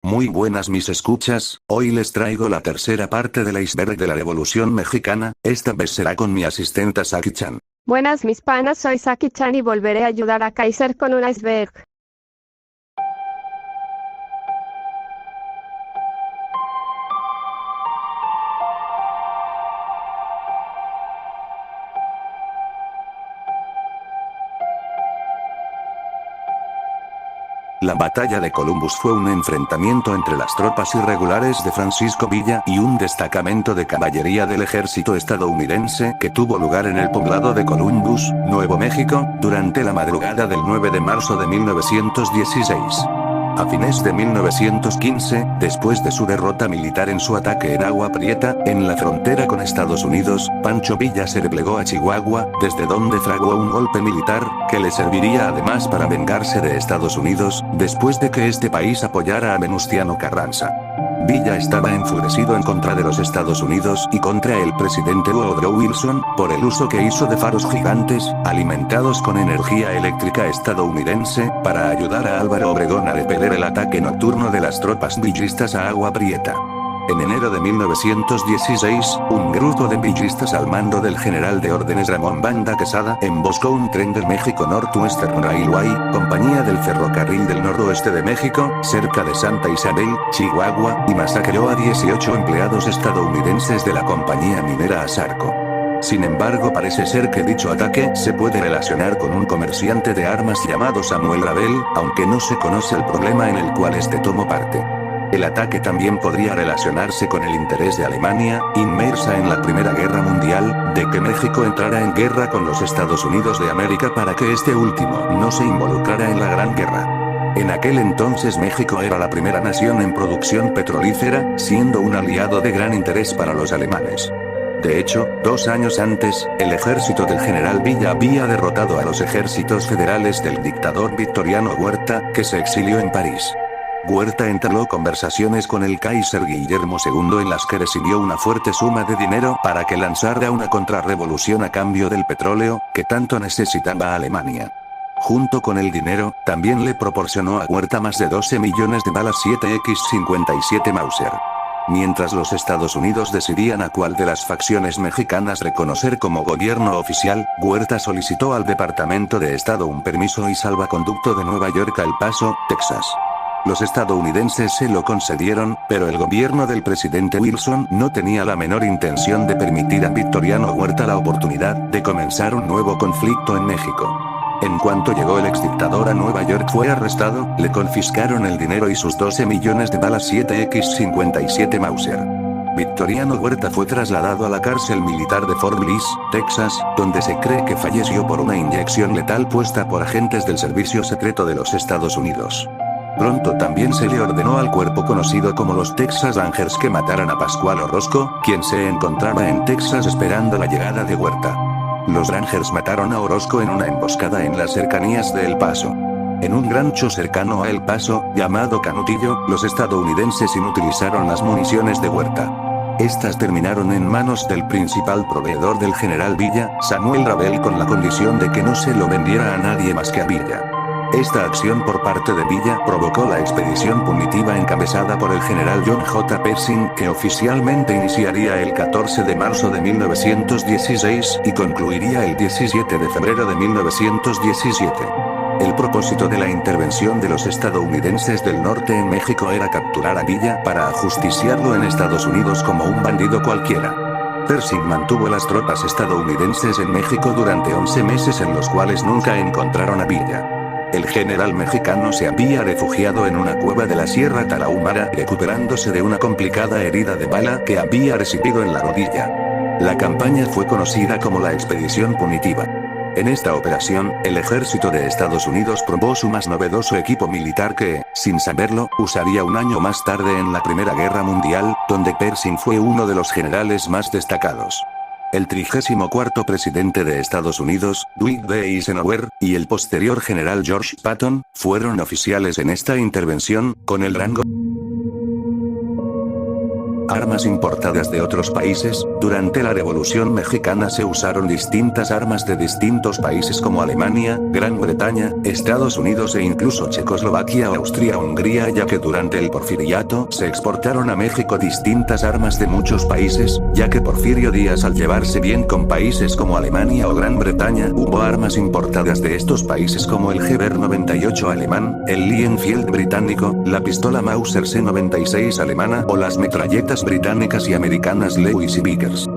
Muy buenas mis escuchas, hoy les traigo la tercera parte del iceberg de la Revolución Mexicana, esta vez será con mi asistenta Saki-chan. Buenas mis panas, soy Saki-chan y volveré a ayudar a Kaiser con un iceberg. La batalla de Columbus fue un enfrentamiento entre las tropas irregulares de Francisco Villa y un destacamento de caballería del ejército estadounidense que tuvo lugar en el poblado de Columbus, Nuevo México, durante la madrugada del 9 de marzo de 1916. A fines de 1915, después de su derrota militar en su ataque en Agua Prieta, en la frontera con Estados Unidos, Pancho Villa se replegó a Chihuahua, desde donde fraguó un golpe militar, que le serviría además para vengarse de Estados Unidos, después de que este país apoyara a Venustiano Carranza. Villa estaba enfurecido en contra de los Estados Unidos y contra el presidente Woodrow Wilson, por el uso que hizo de faros gigantes, alimentados con energía eléctrica estadounidense, para ayudar a Álvaro Obregón a repeler el ataque nocturno de las tropas villistas a Agua Prieta. En enero de 1916, un grupo de villistas al mando del general de órdenes Ramón Banda Quesada emboscó un tren del México Northwestern Railway, compañía del ferrocarril del noroeste de México, cerca de Santa Isabel, Chihuahua, y masacró a 18 empleados estadounidenses de la compañía minera Asarco. Sin embargo, parece ser que dicho ataque se puede relacionar con un comerciante de armas llamado Samuel Rabel, aunque no se conoce el problema en el cual este tomó parte. El ataque también podría relacionarse con el interés de Alemania, inmersa en la Primera Guerra Mundial, de que México entrara en guerra con los Estados Unidos de América para que este último no se involucrara en la Gran Guerra. En aquel entonces México era la primera nación en producción petrolífera, siendo un aliado de gran interés para los alemanes. De hecho, 2 años antes, el ejército del general Villa había derrotado a los ejércitos federales del dictador Victoriano Huerta, que se exilió en París. Huerta entabló conversaciones con el Kaiser Guillermo II en las que recibió una fuerte suma de dinero para que lanzara una contrarrevolución a cambio del petróleo, que tanto necesitaba Alemania. Junto con el dinero, también le proporcionó a Huerta más de 12 millones de balas 7x57 Mauser. Mientras los Estados Unidos decidían a cuál de las facciones mexicanas reconocer como gobierno oficial, Huerta solicitó al Departamento de Estado un permiso y salvaconducto de Nueva York a El Paso, Texas. Los estadounidenses se lo concedieron, pero el gobierno del presidente Wilson no tenía la menor intención de permitir a Victoriano Huerta la oportunidad de comenzar un nuevo conflicto en México. En cuanto llegó el exdictador a Nueva York fue arrestado, le confiscaron el dinero y sus 12 millones de balas 7x57 Mauser. Victoriano Huerta fue trasladado a la cárcel militar de Fort Bliss, Texas, donde se cree que falleció por una inyección letal puesta por agentes del Servicio Secreto de los Estados Unidos. Pronto también se le ordenó al cuerpo conocido como los Texas Rangers que mataran a Pascual Orozco, quien se encontraba en Texas esperando la llegada de Huerta. Los Rangers mataron a Orozco en una emboscada en las cercanías de El Paso. En un rancho cercano a El Paso, llamado Canutillo, los estadounidenses inutilizaron las municiones de Huerta. Estas terminaron en manos del principal proveedor del general Villa, Samuel Rabel, con la condición de que no se lo vendiera a nadie más que a Villa. Esta acción por parte de Villa provocó la expedición punitiva encabezada por el general John J. Pershing, que oficialmente iniciaría el 14 de marzo de 1916 y concluiría el 17 de febrero de 1917. El propósito de la intervención de los estadounidenses del norte en México era capturar a Villa para ajusticiarlo en Estados Unidos como un bandido cualquiera. Pershing mantuvo las tropas estadounidenses en México durante 11 meses en los cuales nunca encontraron a Villa. El general mexicano se había refugiado en una cueva de la Sierra Tarahumara recuperándose de una complicada herida de bala que había recibido en la rodilla. La campaña fue conocida como la Expedición Punitiva. En esta operación, el ejército de Estados Unidos probó su más novedoso equipo militar que, sin saberlo, usaría un año más tarde en la Primera Guerra Mundial, donde Pershing fue uno de los generales más destacados. El 34º presidente de Estados Unidos, Dwight D. Eisenhower, y el posterior general George Patton, fueron oficiales en esta intervención, con el rango Armas importadas de otros países. Durante la Revolución Mexicana se usaron distintas armas de distintos países como Alemania, Gran Bretaña, Estados Unidos e incluso Checoslovaquia, Austria, Hungría, ya que durante el Porfiriato se exportaron a México distintas armas de muchos países, ya que Porfirio Díaz, al llevarse bien con países como Alemania o Gran Bretaña, hubo armas importadas de estos países como el Gewehr 98 alemán, el Lee-Enfield británico, la pistola Mauser C96 alemana o las metralletas británicas y americanas Lewis y Vickers.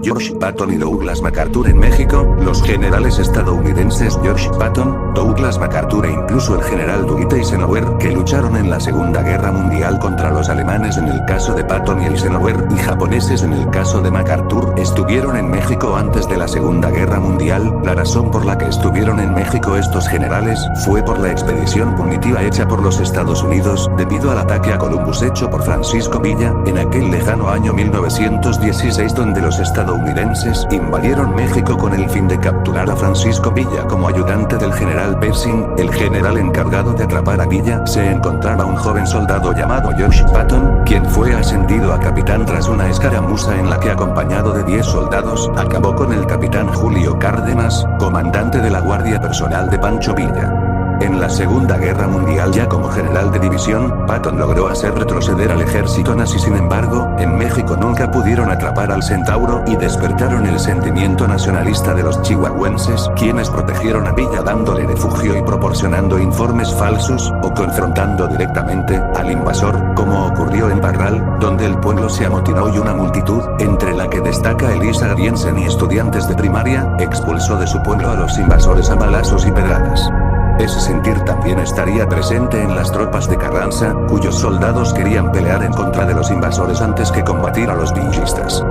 George Patton y Douglas MacArthur en México. Los generales estadounidenses George Patton, Douglas MacArthur e incluso el general Dwight Eisenhower, que lucharon en la Segunda Guerra Mundial contra los alemanes en el caso de Patton y Eisenhower, y japoneses en el caso de MacArthur, estuvieron en México antes de la Segunda Guerra Mundial. La razón por la que estuvieron en México estos generales fue por la expedición punitiva hecha por los Estados Unidos, debido al ataque a Columbus hecho por Francisco Villa, en aquel lejano año 1916, donde los estadounidenses invadieron México con el fin de capturar a Francisco Villa como ayudante del general Pershing. El general encargado de atrapar a Villa se encontraba un joven soldado llamado George Patton, quien fue ascendido a capitán tras una escaramuza en la que, acompañado de 10 soldados, acabó con el capitán Julio Cárdenas, comandante de la guardia personal de Pancho Villa. En la Segunda Guerra Mundial, ya como general de división, Patton logró hacer retroceder al ejército nazi. Sin embargo, en México nunca pudieron atrapar al Centauro y despertaron el sentimiento nacionalista de los chihuahuenses, quienes protegieron a Villa dándole refugio y proporcionando informes falsos, o confrontando directamente al invasor, como ocurrió en Parral, donde el pueblo se amotinó y una multitud, entre la que destaca Elisa Ariensen y estudiantes de primaria, expulsó de su pueblo a los invasores a balazos y pedradas. Ese sentir también estaría presente en las tropas de Carranza, cuyos soldados querían pelear en contra de los invasores antes que combatir a los villistas.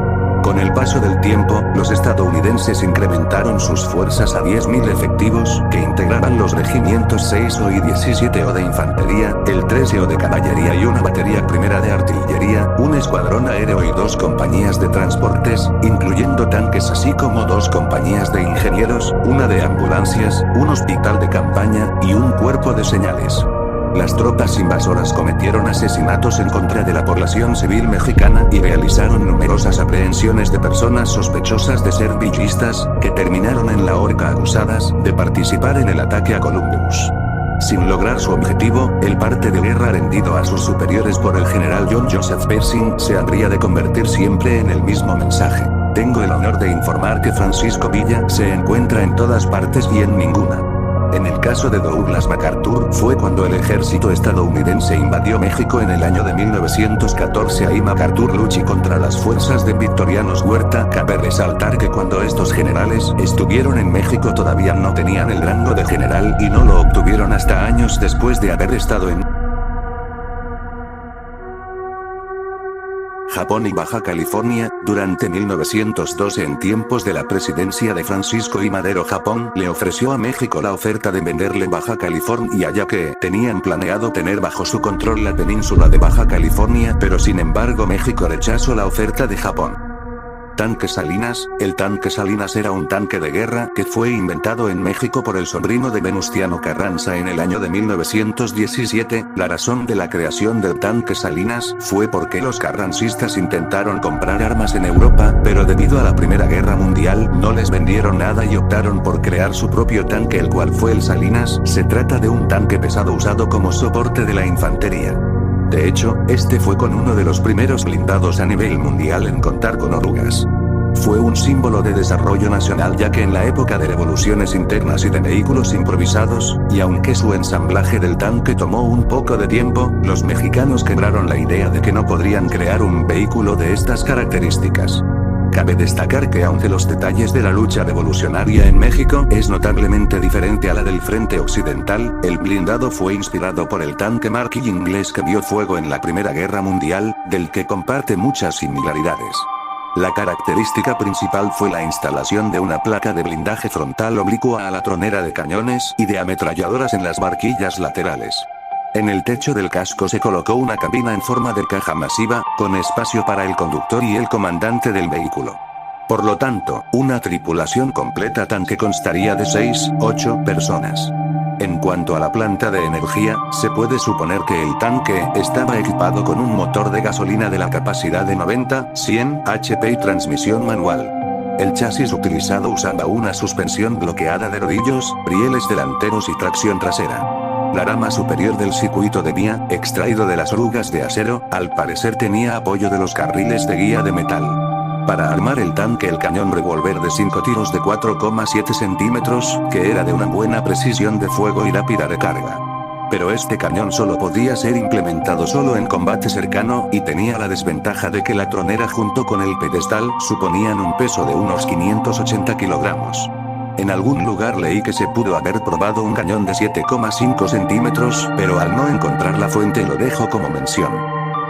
Con el paso del tiempo, los estadounidenses incrementaron sus fuerzas a 10.000 efectivos, que integraban los regimientos 6O y 17O de infantería, el 13O de caballería y una batería primera de artillería, un escuadrón aéreo y 2 compañías de transportes, incluyendo tanques, así como 2 compañías de ingenieros, una de ambulancias, un hospital de campaña, y un cuerpo de señales. Las tropas invasoras cometieron asesinatos en contra de la población civil mexicana y realizaron numerosas aprehensiones de personas sospechosas de ser villistas, que terminaron en la horca acusadas de participar en el ataque a Columbus. Sin lograr su objetivo, el parte de guerra rendido a sus superiores por el general John Joseph Pershing se habría de convertir siempre en el mismo mensaje: tengo el honor de informar que Francisco Villa se encuentra en todas partes y en ninguna. En el caso de Douglas MacArthur, fue cuando el ejército estadounidense invadió México en el año de 1914. Ahí MacArthur luchó contra las fuerzas de Victorianos Huerta. Cabe resaltar que cuando estos generales estuvieron en México todavía no tenían el rango de general y no lo obtuvieron hasta años después de haber estado en Japón y Baja California. Durante 1912, en tiempos de la presidencia de Francisco I. Madero, Japón le ofreció a México la oferta de venderle Baja California, ya que tenían planeado tener bajo su control la península de Baja California, pero sin embargo México rechazó la oferta de Japón. Tanque Salinas. El tanque Salinas era un tanque de guerra que fue inventado en México por el sobrino de Venustiano Carranza en el año de 1917. La razón de la creación del tanque Salinas fue porque los carrancistas intentaron comprar armas en Europa, pero debido a la Primera Guerra Mundial no les vendieron nada y optaron por crear su propio tanque, el cual fue el Salinas. Se trata de un tanque pesado usado como soporte de la infantería. De hecho, este fue con uno de los primeros blindados a nivel mundial en contar con orugas. Fue un símbolo de desarrollo nacional, ya que en la época de revoluciones internas y de vehículos improvisados, y aunque su ensamblaje del tanque tomó un poco de tiempo, los mexicanos quebraron la idea de que no podrían crear un vehículo de estas características. Cabe destacar que aunque los detalles de la lucha revolucionaria en México es notablemente diferente a la del frente occidental, el blindado fue inspirado por el tanque Marquis inglés que vio fuego en la Primera Guerra Mundial, del que comparte muchas similaridades. La característica principal fue la instalación de una placa de blindaje frontal oblicua a la tronera de cañones y de ametralladoras en las barquillas laterales. En el techo del casco se colocó una cabina en forma de caja masiva, con espacio para el conductor y el comandante del vehículo. Por lo tanto, una tripulación completa tanque constaría de 6-8 personas. En cuanto a la planta de energía, se puede suponer que el tanque estaba equipado con un motor de gasolina de la capacidad de 90-100 HP y transmisión manual. El chasis utilizado usaba una suspensión bloqueada de rodillos, rieles delanteros y tracción trasera. La rama superior del circuito de vía, extraído de las orugas de acero, al parecer tenía apoyo de los carriles de guía de metal. Para armar el tanque, el cañón revólver de 5 tiros de 4,7 centímetros, que era de una buena precisión de fuego y rápida recarga. Pero este cañón solo podía ser implementado solo en combate cercano, y tenía la desventaja de que la tronera junto con el pedestal suponían un peso de unos 580 kilogramos. En algún lugar leí que se pudo haber probado un cañón de 7,5 centímetros, pero al no encontrar la fuente lo dejo como mención.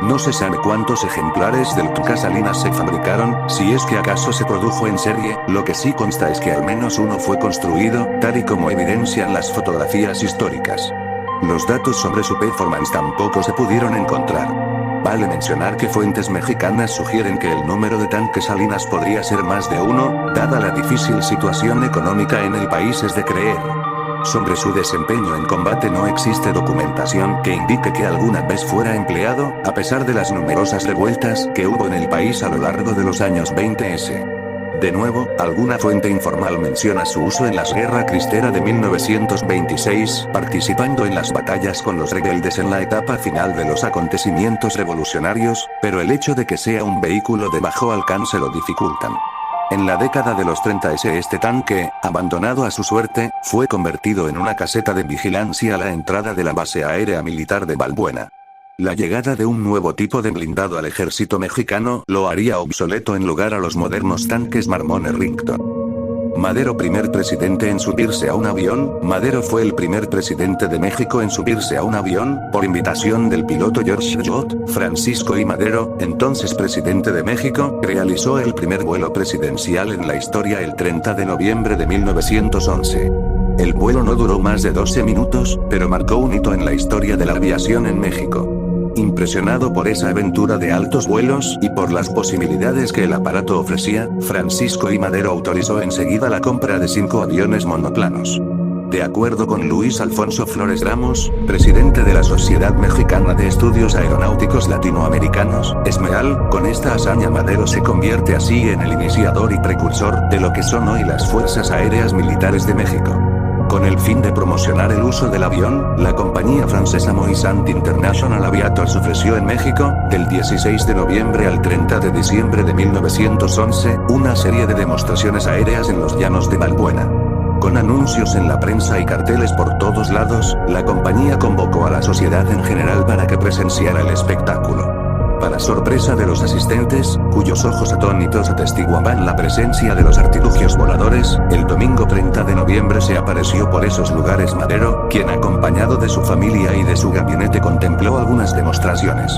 No se sabe cuántos ejemplares del Tuca Salinas se fabricaron, si es que acaso se produjo en serie, lo que sí consta es que al menos uno fue construido, tal y como evidencian las fotografías históricas. Los datos sobre su performance tampoco se pudieron encontrar. Vale mencionar que fuentes mexicanas sugieren que el número de tanques Salinas podría ser más de uno, dada la difícil situación económica en el país. Es de creer. Sobre su desempeño en combate no existe documentación que indique que alguna vez fuera empleado, a pesar de las numerosas revueltas que hubo en el país a lo largo de los años 20s. De nuevo, alguna fuente informal menciona su uso en la Guerra Cristera de 1926, participando en las batallas con los rebeldes en la etapa final de los acontecimientos revolucionarios, pero el hecho de que sea un vehículo de bajo alcance lo dificultan. En la década de los 30s este tanque, abandonado a su suerte, fue convertido en una caseta de vigilancia a la entrada de la base aérea militar de Balbuena. La llegada de un nuevo tipo de blindado al ejército mexicano lo haría obsoleto en lugar a los modernos tanques Marmone Remington. Madero, primer presidente en subirse a un avión. Madero fue el primer presidente de México en subirse a un avión, por invitación del piloto George J. Francisco I. Madero, entonces presidente de México, realizó el primer vuelo presidencial en la historia el 30 de noviembre de 1911. El vuelo no duró más de 12 minutos, pero marcó un hito en la historia de la aviación en México. Impresionado por esa aventura de altos vuelos y por las posibilidades que el aparato ofrecía, Francisco I. Madero autorizó enseguida la compra de 5 aviones monoplanos. De acuerdo con Luis Alfonso Flores Ramos, presidente de la Sociedad Mexicana de Estudios Aeronáuticos Latinoamericanos, SMEAL, con esta hazaña Madero se convierte así en el iniciador y precursor de lo que son hoy las Fuerzas Aéreas Militares de México. Con el fin de promocionar el uso del avión, la compañía francesa Moisant International Aviators ofreció en México, del 16 de noviembre al 30 de diciembre de 1911, una serie de demostraciones aéreas en los llanos de Balbuena. Con anuncios en la prensa y carteles por todos lados, la compañía convocó a la sociedad en general para que presenciara el espectáculo. Para sorpresa de los asistentes, cuyos ojos atónitos atestiguaban la presencia de los artilugios voladores, el domingo 30 de noviembre se apareció por esos lugares Madero, quien acompañado de su familia y de su gabinete contempló algunas demostraciones.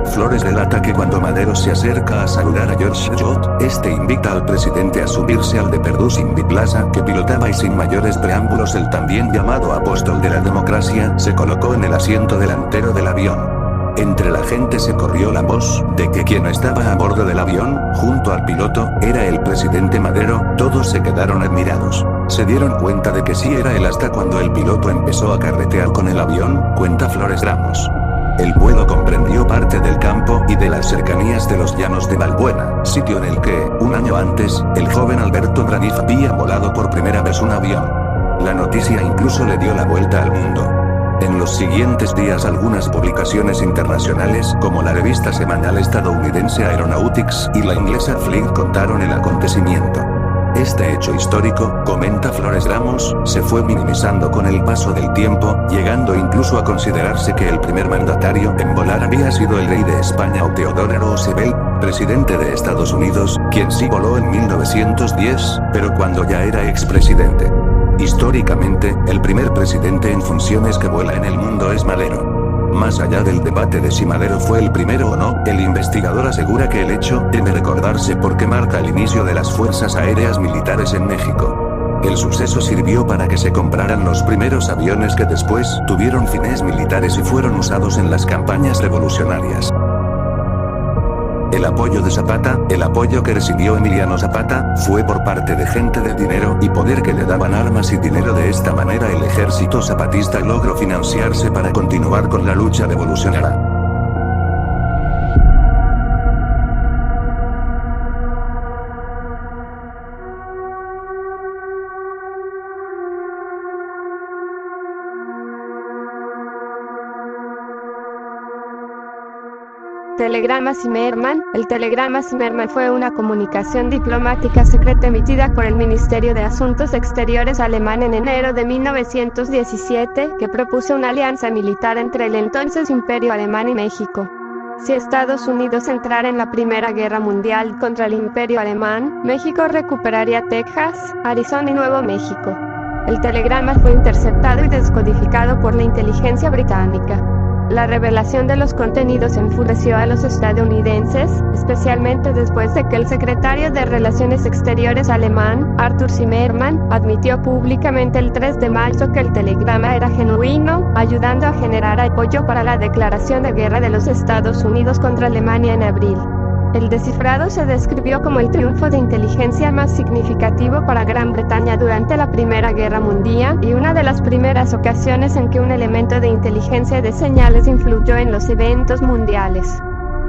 Flores relata que cuando Madero se acerca a saludar a George J., este invita al presidente a subirse al de Perduz in Biplaza, que pilotaba y sin mayores preámbulos el también llamado apóstol de la democracia, se colocó en el asiento delantero del avión. Entre la gente se corrió la voz de que quien estaba a bordo del avión, junto al piloto, era el presidente Madero. Todos se quedaron admirados. Se dieron cuenta de que sí era él hasta cuando el piloto empezó a carretear con el avión, cuenta Flores Ramos. El vuelo comprendió parte del campo y de las cercanías de los llanos de Balbuena, sitio en el que, un año antes, el joven Alberto Braniff había volado por primera vez un avión. La noticia incluso le dio la vuelta al mundo. En los siguientes días algunas publicaciones internacionales, como la revista semanal estadounidense Aeronautics y la inglesa Fleet, contaron el acontecimiento. Este hecho histórico, comenta Flores Ramos, se fue minimizando con el paso del tiempo, llegando incluso a considerarse que el primer mandatario en volar había sido el rey de España o Theodore Roosevelt, presidente de Estados Unidos, quien sí voló en 1910, pero cuando ya era expresidente. Históricamente, el primer presidente en funciones que vuela en el mundo es Madero. Más allá del debate de si Madero fue el primero o no, el investigador asegura que el hecho debe recordarse porque marca el inicio de las Fuerzas Aéreas Militares en México. El suceso sirvió para que se compraran los primeros aviones que después tuvieron fines militares y fueron usados en las campañas revolucionarias. El apoyo de Zapata, el apoyo que recibió Emiliano Zapata, fue por parte de gente de dinero y poder que le daban armas y dinero. De esta manera el ejército zapatista logró financiarse para continuar con la lucha revolucionaria. Telegrama Zimmermann. El telegrama Zimmermann fue una comunicación diplomática secreta emitida por el Ministerio de Asuntos Exteriores alemán en enero de 1917, que propuso una alianza militar entre el entonces Imperio Alemán y México. Si Estados Unidos entrara en la Primera Guerra Mundial contra el Imperio Alemán, México recuperaría Texas, Arizona y Nuevo México. El telegrama fue interceptado y descodificado por la inteligencia británica. La revelación de los contenidos enfureció a los estadounidenses, especialmente después de que el secretario de Relaciones Exteriores alemán, Arthur Zimmermann, admitió públicamente el 3 de marzo que el telegrama era genuino, ayudando a generar apoyo para la declaración de guerra de los Estados Unidos contra Alemania en abril. El descifrado se describió como el triunfo de inteligencia más significativo para Gran Bretaña durante la Primera Guerra Mundial y una de las primeras ocasiones en que un elemento de inteligencia de señales influyó en los eventos mundiales.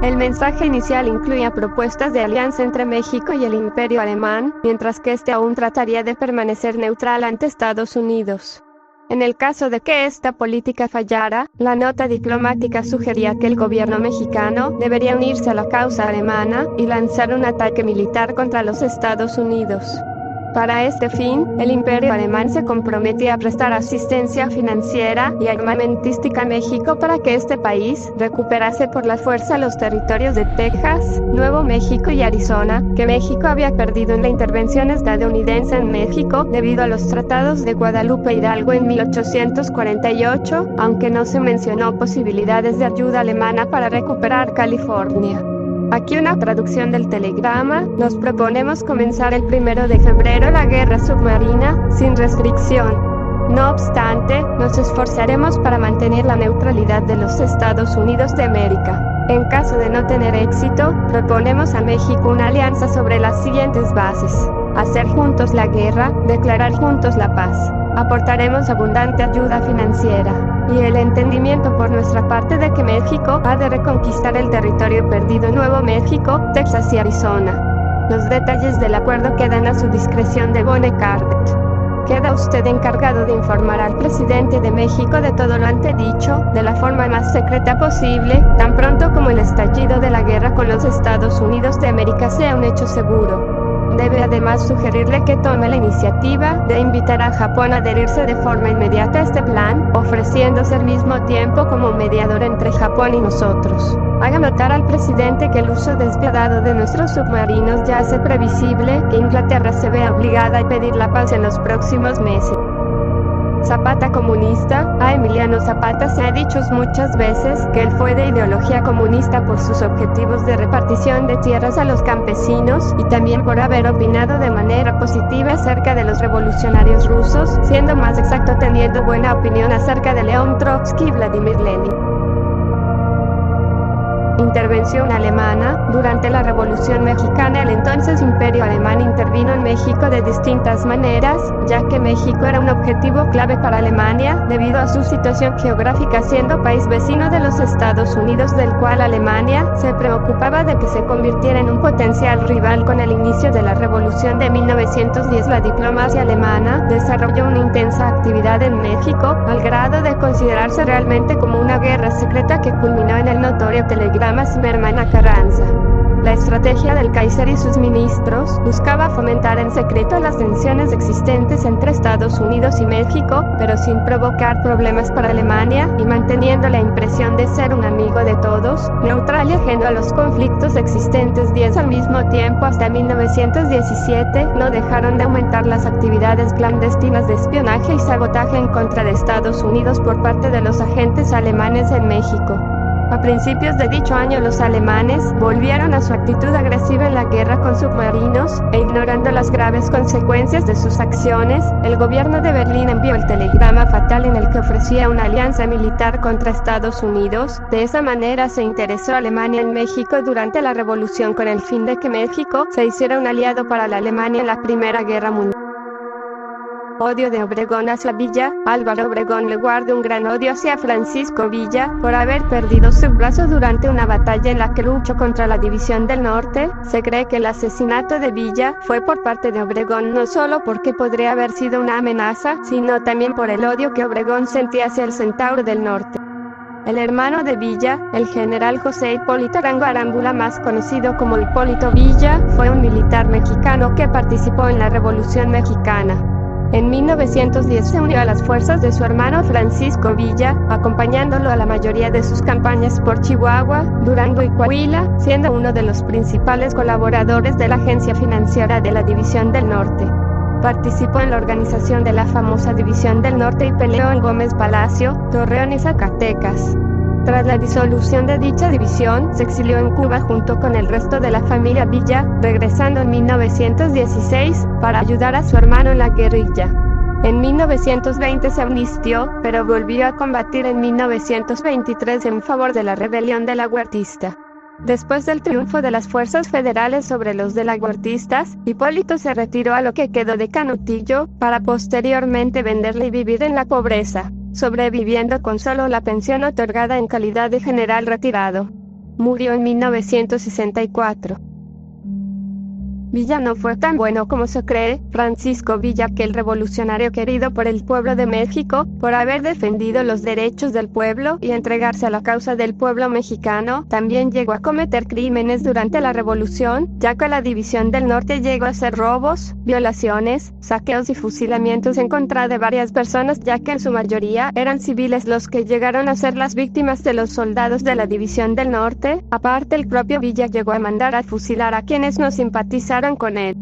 El mensaje inicial incluía propuestas de alianza entre México y el Imperio Alemán, mientras que este aún trataría de permanecer neutral ante Estados Unidos. En el caso de que esta política fallara, la nota diplomática sugería que el gobierno mexicano debería unirse a la causa alemana y lanzar un ataque militar contra los Estados Unidos. Para este fin, el Imperio Alemán se comprometía a prestar asistencia financiera y armamentística a México para que este país recuperase por la fuerza los territorios de Texas, Nuevo México y Arizona, que México había perdido en la intervención estadounidense en México debido a los tratados de Guadalupe Hidalgo en 1848, aunque no se mencionó posibilidades de ayuda alemana para recuperar California. Aquí una traducción del telegrama. Nos proponemos comenzar el 1 de febrero la guerra submarina, sin restricción. No obstante, nos esforzaremos para mantener la neutralidad de los Estados Unidos de América. En caso de no tener éxito, proponemos a México una alianza sobre las siguientes bases: hacer juntos la guerra, declarar juntos la paz. Aportaremos abundante ayuda financiera y el entendimiento por nuestra parte de que México ha de reconquistar el territorio perdido en Nuevo México, Texas y Arizona. Los detalles del acuerdo quedan a su discreción de Bonaparte. Queda usted encargado de informar al presidente de México de todo lo antedicho, de la forma más secreta posible, tan pronto como el estallido de la guerra con los Estados Unidos de América sea un hecho seguro. Debe además sugerirle que tome la iniciativa de invitar a Japón a adherirse de forma inmediata a este plan, ofreciéndose al mismo tiempo como mediador entre Japón y nosotros. Haga notar al presidente que el uso despiadado de nuestros submarinos ya hace previsible que Inglaterra se vea obligada a pedir la paz en los próximos meses. Zapata comunista. A Emiliano Zapata se ha dicho muchas veces que él fue de ideología comunista por sus objetivos de repartición de tierras a los campesinos y también por haber opinado de manera positiva acerca de los revolucionarios rusos, siendo más exacto teniendo buena opinión acerca de León Trotsky y Vladimir Lenin. Intervención alemana. Durante la Revolución Mexicana el entonces Imperio Alemán intervino en México de distintas maneras, ya que México era un objetivo clave para Alemania, debido a su situación geográfica siendo país vecino de los Estados Unidos, del cual Alemania se preocupaba de que se convirtiera en un potencial rival. Con el inicio de la Revolución de 1910 la diplomacia alemana desarrolló una intensa actividad en México, al grado de considerarse realmente como una guerra secreta que culminó en el notorio telegrama Zimmermann a Carranza. La estrategia del Kaiser y sus ministros buscaba fomentar en secreto las tensiones existentes entre Estados Unidos y México, pero sin provocar problemas para Alemania, y manteniendo la impresión de ser un amigo de todos, neutral y ajeno a los conflictos existentes. Al mismo tiempo, hasta 1917, no dejaron de aumentar las actividades clandestinas de espionaje y sabotaje en contra de Estados Unidos por parte de los agentes alemanes en México. A principios de dicho año los alemanes volvieron a su actitud agresiva en la guerra con submarinos, e ignorando las graves consecuencias de sus acciones, el gobierno de Berlín envió el telegrama fatal en el que ofrecía una alianza militar contra Estados Unidos. De esa manera se interesó Alemania en México durante la Revolución con el fin de que México se hiciera un aliado para la Alemania en la Primera Guerra Mundial. Odio de Obregón hacia Villa. Álvaro Obregón le guarda un gran odio hacia Francisco Villa por haber perdido su brazo durante una batalla en la que luchó contra la División del Norte. Se cree que el asesinato de Villa fue por parte de Obregón, no solo porque podría haber sido una amenaza, sino también por el odio que Obregón sentía hacia el Centauro del Norte. El hermano de Villa, el general José Hipólito Arango Arámbula, más conocido como Hipólito Villa, fue un militar mexicano que participó en la Revolución Mexicana. En 1910 se unió a las fuerzas de su hermano Francisco Villa, acompañándolo a la mayoría de sus campañas por Chihuahua, Durango y Coahuila, siendo uno de los principales colaboradores de la agencia financiera de la División del Norte. Participó en la organización de la famosa División del Norte y peleó en Gómez Palacio, Torreón y Zacatecas. Tras la disolución de dicha división, se exilió en Cuba junto con el resto de la familia Villa, regresando en 1916 para ayudar a su hermano en la guerrilla. En 1920 se amnistió, pero volvió a combatir en 1923 en favor de la rebelión de la Huertista. Después del triunfo de las fuerzas federales sobre los de la Huertistas, Hipólito se retiró a lo que quedó de Canutillo, para posteriormente venderle y vivir en la pobreza, sobreviviendo con solo la pensión otorgada en calidad de general retirado. Murió en 1964. Villa no fue tan bueno como se cree. Francisco Villa, aquel revolucionario querido por el pueblo de México, por haber defendido los derechos del pueblo y entregarse a la causa del pueblo mexicano, también llegó a cometer crímenes durante la revolución, ya que la División del Norte llegó a hacer robos, violaciones, saqueos y fusilamientos en contra de varias personas, ya que en su mayoría eran civiles los que llegaron a ser las víctimas de los soldados de la División del Norte. Aparte, el propio Villa llegó a mandar a fusilar a quienes no simpatizaron con él.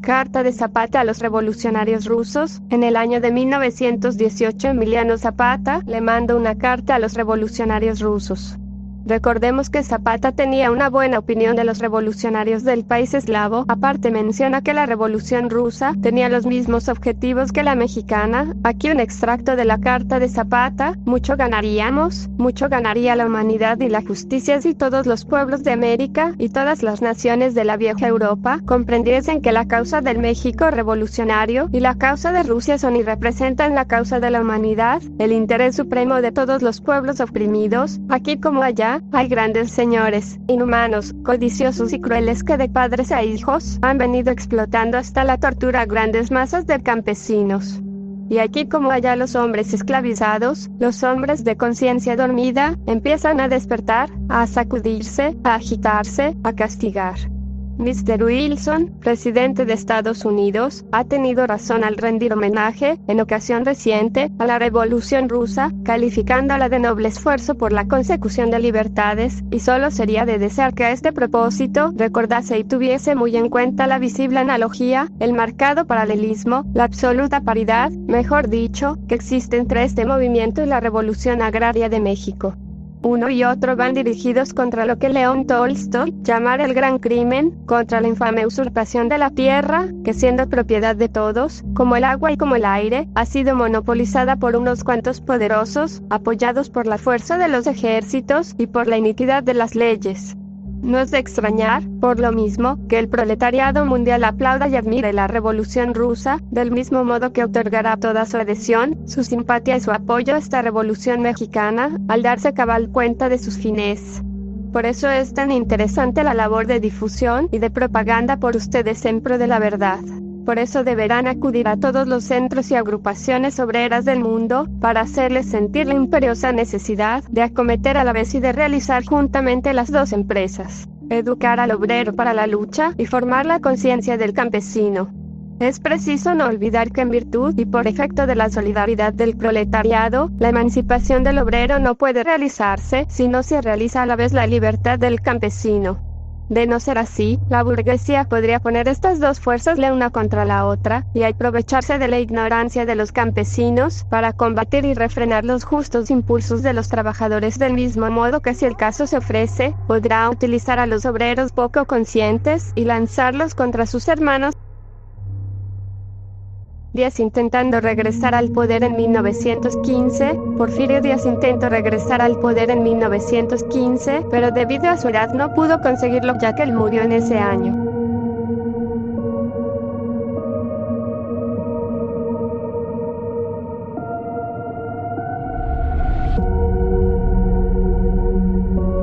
Carta de Zapata a los revolucionarios rusos. En el año de 1918, Emiliano Zapata le manda una carta a los revolucionarios rusos. Recordemos que Zapata tenía una buena opinión de los revolucionarios del país eslavo. Aparte menciona que la revolución rusa tenía los mismos objetivos que la mexicana. Aquí un extracto de la carta de Zapata: mucho ganaríamos, mucho ganaría la humanidad y la justicia si todos los pueblos de América y todas las naciones de la vieja Europa comprendiesen que la causa del México revolucionario y la causa de Rusia son y representan la causa de la humanidad, el interés supremo de todos los pueblos oprimidos, aquí como allá. Hay grandes señores, inhumanos, codiciosos y crueles que de padres a hijos han venido explotando hasta la tortura a grandes masas de campesinos. Y aquí como allá los hombres esclavizados, los hombres de conciencia dormida, empiezan a despertar, a sacudirse, a agitarse, a castigar. Mr. Wilson, presidente de Estados Unidos, ha tenido razón al rendir homenaje, en ocasión reciente, a la Revolución Rusa, calificándola de noble esfuerzo por la consecución de libertades, y solo sería de desear que a este propósito recordase y tuviese muy en cuenta la visible analogía, el marcado paralelismo, la absoluta paridad, mejor dicho, que existe entre este movimiento y la Revolución Agraria de México. Uno y otro van dirigidos contra lo que León Tolstoy llamara el gran crimen, contra la infame usurpación de la tierra, que siendo propiedad de todos, como el agua y como el aire, ha sido monopolizada por unos cuantos poderosos, apoyados por la fuerza de los ejércitos y por la iniquidad de las leyes. No es de extrañar, por lo mismo, que el proletariado mundial aplauda y admire la Revolución Rusa, del mismo modo que otorgará toda su adhesión, su simpatía y su apoyo a esta Revolución Mexicana, al darse cabal cuenta de sus fines. Por eso es tan interesante la labor de difusión y de propaganda por ustedes en pro de la verdad. Por eso deberán acudir a todos los centros y agrupaciones obreras del mundo, para hacerles sentir la imperiosa necesidad de acometer a la vez y de realizar juntamente las dos empresas: educar al obrero para la lucha y formar la conciencia del campesino. Es preciso no olvidar que en virtud y por efecto de la solidaridad del proletariado, la emancipación del obrero no puede realizarse si no se realiza a la vez la libertad del campesino. De no ser así, la burguesía podría poner estas dos fuerzas la una contra la otra, y aprovecharse de la ignorancia de los campesinos, para combatir y refrenar los justos impulsos de los trabajadores, del mismo modo que, si el caso se ofrece, podrá utilizar a los obreros poco conscientes, y lanzarlos contra sus hermanos. Díaz intentando regresar al poder en 1915, Porfirio Díaz intentó regresar al poder en 1915, pero debido a su edad no pudo conseguirlo, ya que él murió en ese año.